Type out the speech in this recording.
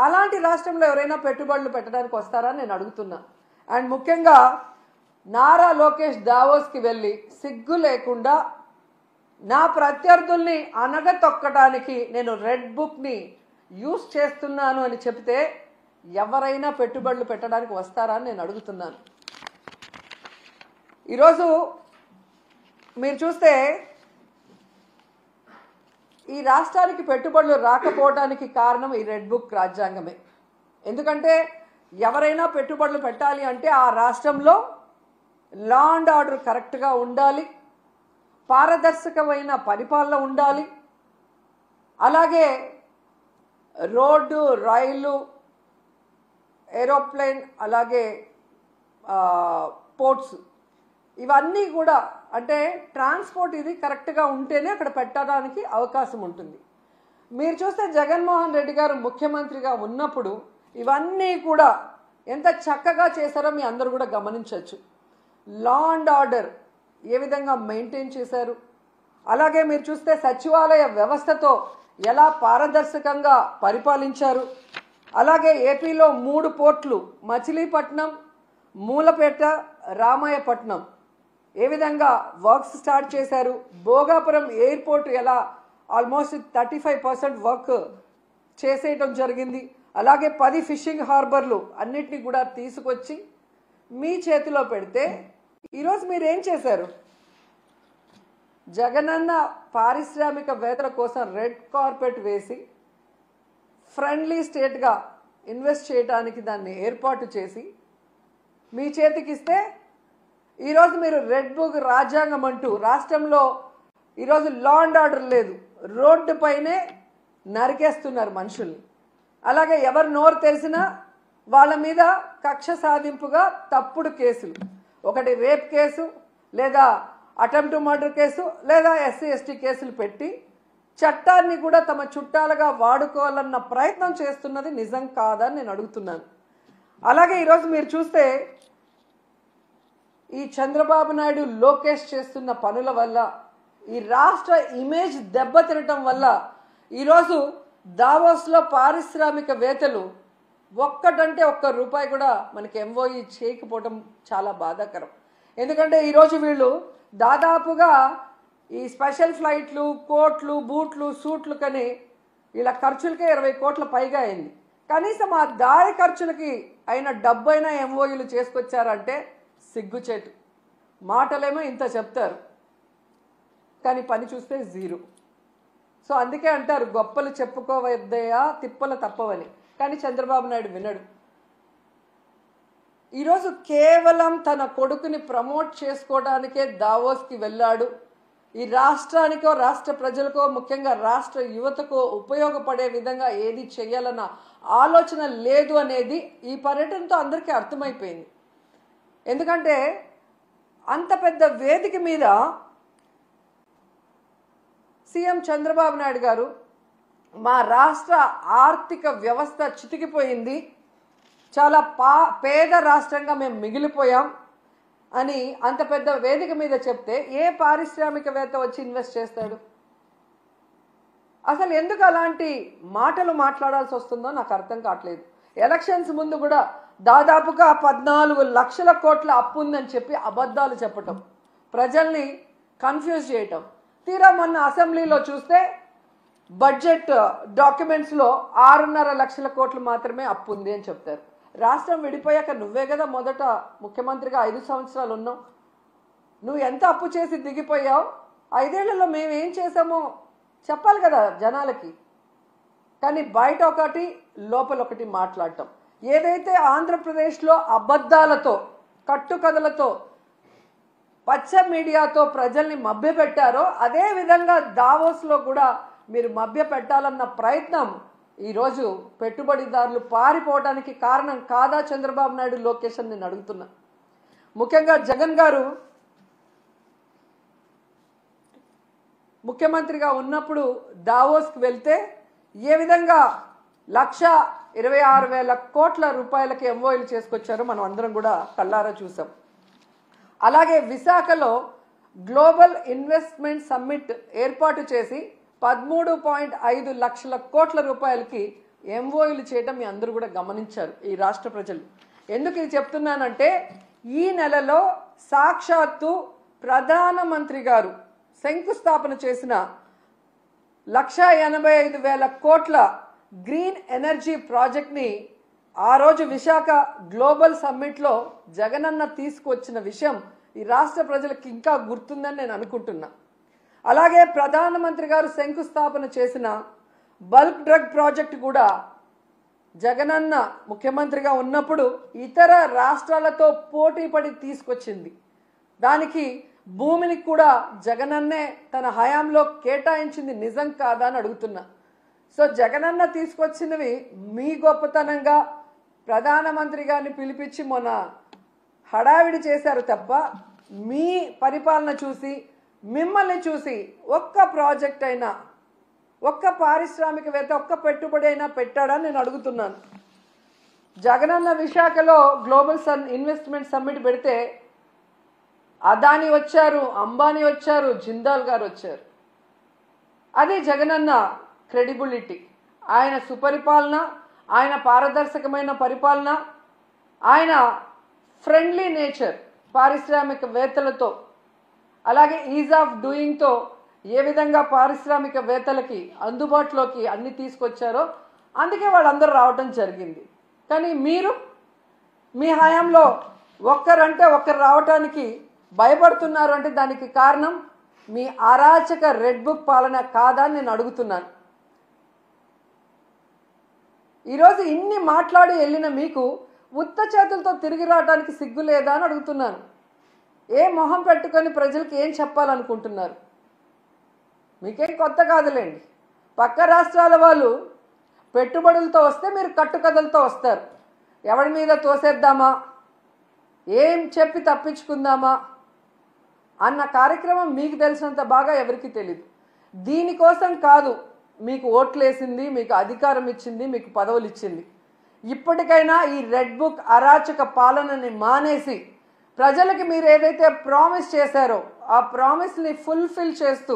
అలాంటి రాష్ట్రంలో ఎవరైనా పెట్టుబడులు పెట్టడానికి వస్తారా నేను అడుగుతున్నా. అండ్ ముఖ్యంగా నారా లోకేష్ దావోస్కి వెళ్ళి సిగ్గు లేకుండా నా ప్రత్యర్థుల్ని అనగతొక్కడానికి నేను రెడ్ బుక్ని యూజ్ చేస్తున్నాను అని చెప్తే ఎవరైనా పెట్టుబడులు పెట్టడానికి వస్తారా అని నేను అడుగుతున్నాను. ఈరోజు మీరు చూస్తే ఈ రాష్ట్రానికి పెట్టుబడులు రాకపోవడానికి కారణం ఈ రెడ్ బుక్ రాజ్యాంగమే. ఎందుకంటే ఎవరైనా పెట్టుబడులు పెట్టాలి అంటే ఆ రాష్ట్రంలో లా అండ్ ఆర్డర్ కరెక్ట్గా ఉండాలి, పారదర్శకమైన పరిపాలన ఉండాలి, అలాగే రోడ్డు, రైలు, ఏరోప్లేన్, అలాగే పోర్ట్స్, ఇవన్నీ కూడా అంటే ట్రాన్స్పోర్ట్ ఇది కరెక్ట్గా ఉంటేనే అక్కడ పెట్టడానికి అవకాశం ఉంటుంది. మీరు చూస్తే జగన్మోహన్ రెడ్డి గారు ముఖ్యమంత్రిగా ఉన్నప్పుడు ఇవన్నీ కూడా ఎంత చక్కగా చేశారో మీ అందరూ కూడా గమనించవచ్చు. లా అండ్ ఆర్డర్ ఏ విధంగా మెయింటైన్ చేశారు, అలాగే మీరు చూస్తే సచివాలయ వ్యవస్థతో ఎలా పారదర్శకంగా పరిపాలించారు, అలాగే ఏపీలో 3 పోర్ట్లు మచిలీపట్నం, మూలపేట, రామాయపట్నం ఏ విధంగా వర్క్స్ స్టార్ట్ చేశారు, భోగాపురం ఎయిర్పోర్ట్ ఎలా ఆల్మోస్ట్ 35% వర్క్ చేసేయటం జరిగింది, అలాగే 10 ఫిషింగ్ హార్బర్లు అన్నిటినీ కూడా తీసుకొచ్చి మీ చేతిలో పెడితే ఈరోజు మీరు ఏం చేశారు? జగనన్న పారిశ్రామికవేత్తల కోసం రెడ్ కార్పెట్ వేసి ఫ్రెండ్లీ స్టేట్గా ఇన్వెస్ట్ చేయడానికి దాన్ని ఏర్పాటు చేసి మీ చేతికి ఇస్తే ఈరోజు మీరు రెడ్ బుక్ రాజ్యాంగం అంటూ రాష్ట్రంలో ఈరోజు లా అండ్ ఆర్డర్ లేదు, రోడ్డు పైనే నరికేస్తున్నారు మనుషుల్ని. అలాగే ఎవరు నోరు తెలిసినా వాళ్ళ మీద కక్ష సాధింపుగా తప్పుడు కేసులు, ఒకటి రేప్ కేసు, లేదా అటెంప్ట్ మర్డర్ కేసు, లేదా SC/ST కేసులు పెట్టి చట్టాన్ని కూడా తమ చుట్టాలుగా వాడుకోవాలన్న ప్రయత్నం చేస్తున్నది నిజం కాదని నేను అడుగుతున్నాను. అలాగే ఈరోజు మీరు చూస్తే ఈ చంద్రబాబు నాయుడు, లోకేష్ చేస్తున్న పనుల వల్ల ఈ రాష్ట్ర ఇమేజ్ దెబ్బతినటం వల్ల ఈరోజు దావోస్లో పారిశ్రామికవేత్తలు ఒక్కటంటే ఒక్క రూపాయి కూడా మనకి MOE చేయకపోవడం చాలా బాధాకరం. ఎందుకంటే ఈరోజు వీళ్ళు దాదాపుగా ఈ స్పెషల్ ఫ్లైట్లు, కోట్లు, బూట్లు, సూట్లు కని ఇలా ఖర్చులకే 20 కోట్ల పైగా అయింది. కనీసం ఆ దారి ఖర్చులకి అయిన డబ్బైనా MOEలు చేసుకొచ్చారంటే సిగ్గుచేటు. మాటలేమో ఇంత చెప్తారు కానీ పని చూస్తే జీరో. సో అందుకే అంటారు గొప్పలు చెప్పుకోవద్దయా తిప్పలు తప్పవని. కానీ చంద్రబాబు నాయుడు వినడు. ఈరోజు కేవలం తన కొడుకుని ప్రమోట్ చేసుకోవడానికే దావోస్కి వెళ్ళాడు. ఈ రాష్ట్రానికో, రాష్ట్ర ప్రజలకో, ముఖ్యంగా రాష్ట్ర యువతకో ఉపయోగపడే విధంగా ఏది చేయాలన్న ఆలోచన లేదు అనేది ఈ పర్యటనతో అందరికీ అర్థమైపోయింది. ఎందుకంటే అంత పెద్ద వేదిక మీద సీఎం చంద్రబాబు నాయుడు గారు మా రాష్ట్ర ఆర్థిక వ్యవస్థ చితికిపోయింది, చాలా పేద రాష్ట్రంగా మేము మిగిలిపోయాం అని అంత పెద్ద వేదిక మీద చెప్తే ఏ పారిశ్రామికవేత్త వచ్చి ఇన్వెస్ట్ చేస్తాడు? అసలు ఎందుకు అలాంటి మాటలు మాట్లాడాల్సి వస్తుందో నాకు అర్థం కావట్లేదు. ఎలక్షన్స్ ముందు కూడా దాదాపుగా 14 లక్షల కోట్ల అప్పు ఉందని చెప్పి అబద్ధాలు చెప్పటం, ప్రజల్ని కన్ఫ్యూజ్ చేయటం. తీరా మొన్న అసెంబ్లీలో చూస్తే బడ్జెట్ డాక్యుమెంట్స్లో 6.5 లక్షల కోట్లు మాత్రమే అప్పు ఉంది అని చెప్తారు. రాష్ట్రం విడిపోయాక నువ్వే కదా మొదట ముఖ్యమంత్రిగా 5 సంవత్సరాలు ఉన్నావు. నువ్వు ఎంత అప్పు చేసి దిగిపోయావు, 5 ఏళ్లలో మేము ఏం చేసామో చెప్పాలి కదా జనాలకి. కానీ బయట ఒకటి లోపల ఒకటి మాట్లాడటం. ఏదైతే ఆంధ్రప్రదేశ్లో అబద్ధాలతో, కట్టుకథలతో, పచ్చ మీడియాతో ప్రజల్ని మభ్యపెట్టారో అదే విధంగా దావోస్లో కూడా మీరు మభ్య పెట్టాలన్న ప్రయత్నం ఈరోజు పెట్టుబడిదారులు పారిపోవడానికి కారణం కాదా చంద్రబాబు నాయుడు, లోకేష్ అని నేను అడుగుతున్నా. ముఖ్యంగా జగన్ గారు ముఖ్యమంత్రిగా ఉన్నప్పుడు దావోస్కి వెళ్తే ఏ విధంగా 1,26,000 కోట్ల రూపాయలకి MOEలు చేసుకొచ్చారో మనం అందరం కూడా కళ్ళారా చూసాం. అలాగే విశాఖలో గ్లోబల్ ఇన్వెస్ట్మెంట్ సమ్మిట్ ఏర్పాటు చేసి 13.5 లక్షల కోట్ల రూపాయలకి ఎంఓయూలు చేయటం మీ అందరూ కూడా గమనించారు ఈ రాష్ట్ర ప్రజలు. ఎందుకు ఇది చెప్తున్నానంటే ఈ నెలలో సాక్షాత్తు ప్రధానమంత్రి గారు శంకుస్థాపన చేసిన 1,85,000 కోట్ల గ్రీన్ ఎనర్జీ ప్రాజెక్ట్ని ఆ రోజు విశాఖ గ్లోబల్ సమ్మిట్లో జగనన్న తీసుకొచ్చిన విషయం ఈ రాష్ట్ర ప్రజలకు ఇంకా గుర్తుందని నేను అనుకుంటున్నా. అలాగే ప్రధానమంత్రి గారు శంకుస్థాపన చేసిన బల్క్ డ్రగ్ ప్రాజెక్ట్ కూడా జగనన్న ముఖ్యమంత్రిగా ఉన్నప్పుడు ఇతర రాష్ట్రాలతో పోటీ పడి తీసుకొచ్చింది. దానికి భూమిని కూడా జగనన్నే తన హయాంలో కేటాయించింది నిజం కాదా అని అడుగుతున్నా. సో జగనన్న తీసుకొచ్చినవి మీ గొప్పతనంగా ప్రధానమంత్రి గారిని పిలిపించి మొన్న హడావిడి చేశారు తప్ప మీ పరిపాలన చూసి మిమ్మల్ని చూసి ఒక్క ప్రాజెక్ట్ అయినా ఒక్క పారిశ్రామికవేత్త ఒక్క పెట్టుబడి అయినా పెట్టాడని నేను అడుగుతున్నాను. జగనన్న విశాఖలో గ్లోబల్ ఇన్వెస్ట్మెంట్ సమ్మిట్ పెడితే అదాని వచ్చారు, అంబానీ వచ్చారు, జిందాల్ గారు వచ్చారు. అది జగనన్న క్రెడిబిలిటీ, ఆయన సుపరిపాలన, ఆయన పారదర్శకమైన పరిపాలన, ఆయన ఫ్రెండ్లీ నేచర్ పారిశ్రామికవేత్తలతో, అలాగే ఈజ్ ఆఫ్ డూయింగ్తో ఏ విధంగా పారిశ్రామికవేత్తలకి అందుబాటులోకి అన్ని తీసుకొచ్చారో అందుకే వాళ్ళందరూ రావటం జరిగింది. కానీ మీరు మీ హయాంలో ఒక్కరంటే ఒక్కరు రావటానికి భయపడుతున్నారు అంటే దానికి కారణం మీ అరాచక రెడ్ బుక్ పాలన కాదా అని నేను అడుగుతున్నాను. ఈరోజు ఇన్ని మాట్లాడి వెళ్ళిన మీకు ఉత్త చేతులతో తిరిగి రావడానికి సిగ్గు లేదా అని అడుగుతున్నాను. ఏ మొహం పెట్టుకొని ప్రజలకు ఏం చెప్పాలనుకుంటున్నారు? మీకేం కొత్త కాదులేండి. పక్క రాష్ట్రాల వాళ్ళు పెట్టుబడులతో వస్తే మీరు కట్టుకథలతో వస్తారు. ఎవరి మీద తోసేద్దామా, ఏం చెప్పి తప్పించుకుందామా అన్న కార్యక్రమం మీకు తెలిసినంత బాగా ఎవరికి తెలియదు. దీనికోసం కాదు మీకు ఓట్లేసింది, మీకు అధికారం ఇచ్చింది, మీకు పదవులు ఇచ్చింది. ఇప్పటికైనా ఈ రెడ్ బుక్ అరాచక పాలనని మానేసి ప్రజలకి మీరు ఏదైతే ప్రామిస్ చేశారో ఆ ప్రామిస్ని ఫుల్ఫిల్ చేస్తూ